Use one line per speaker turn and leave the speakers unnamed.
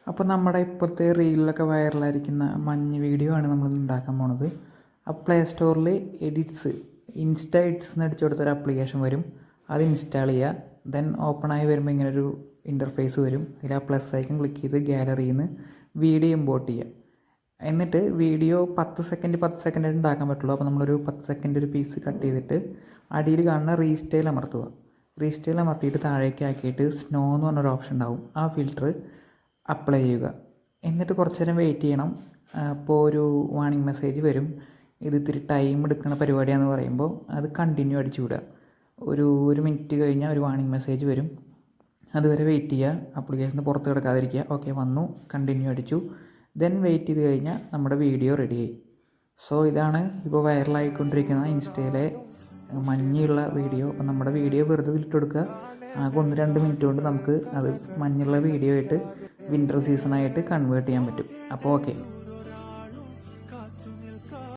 അപ്പോൾ നമ്മുടെ ഇപ്പോഴത്തെ റീലിലൊക്കെ വൈറലായിരിക്കുന്ന മഞ്ഞ് വീഡിയോ ആണ് നമ്മൾ ഉണ്ടാക്കാൻ പോണത്. ആ പ്ലേ സ്റ്റോറിൽ ഇൻസ്റ്റ എഡിറ്റ്സ് എന്ന് അടിച്ചു കൊടുത്തൊരു ആപ്ലിക്കേഷൻ വരും. അത് ഇൻസ്റ്റാൾ ചെയ്യുക. ദെൻ ഓപ്പൺ ആയി വരുമ്പോൾ ഇങ്ങനൊരു ഇൻ്റർഫേസ് വരും. അതിൽ ആ പ്ലസ് ഐക്കൺ ക്ലിക്ക് ചെയ്ത് ഗാലറിയിൽ നിന്ന് വീഡിയോ ഇമ്പോർട്ട് ചെയ്യുക. എന്നിട്ട് വീഡിയോ 10 സെക്കൻഡ് ഉണ്ടാക്കാൻ പറ്റുള്ളൂ. അപ്പോൾ നമ്മളൊരു 10 സെക്കൻഡ് ഒരു പീസ് കട്ട് ചെയ്തിട്ട് അടിയിൽ കാണുന്ന റീസ്റ്റൈൽ അമർത്തുക. റീസ്റ്റൈൽ അമർത്തിയിട്ട് താഴേക്ക് ആക്കിയിട്ട് സ്നോ എന്ന് പറഞ്ഞൊരു ഓപ്ഷൻ ഉണ്ടാവും. ആ ഫിൽറ്റർ അപ്ലൈ ചെയ്യുക. എന്നിട്ട് കുറച്ച് നേരം വെയിറ്റ് ചെയ്യണം. അപ്പോൾ ഒരു വാർണിംഗ് മെസ്സേജ് വരും. ഇത് ഇത്തിരി ടൈം എടുക്കുന്ന പരിപാടിയാണെന്ന് പറയുമ്പോൾ അത് കണ്ടിന്യൂ അടിച്ചു വിടുക. ഒരു മിനിറ്റ് കഴിഞ്ഞാൽ ഒരു വാർണിംഗ് മെസ്സേജ് വരും. അതുവരെ വെയിറ്റ് ചെയ്യുക. ആപ്ലിക്കേഷന് പുറത്ത് കിടക്കാതിരിക്കുക. ഓക്കെ, വന്നു, കണ്ടിന്യൂ അടിച്ചു. ദെൻ വെയിറ്റ് ചെയ്ത് കഴിഞ്ഞാൽ നമ്മുടെ വീഡിയോ റെഡിയായി. സോ ഇതാണ് ഇപ്പോൾ വൈറലായിക്കൊണ്ടിരിക്കുന്ന ഇൻസ്റ്റയിലെ മഞ്ഞുള്ള വീഡിയോ. അപ്പോൾ നമ്മുടെ വീഡിയോ വെറുതെ ഇട്ട് കൊടുക്കുക. ആകെ 1-2 മിനിറ്റ് കൊണ്ട് നമുക്ക് അത് മഞ്ഞുള്ള വീഡിയോ ആയിട്ട് വിൻ്റർ സീസണായിട്ട് കൺവേർട്ട് ചെയ്യാൻ പറ്റും. അപ്പോൾ ഓക്കെ.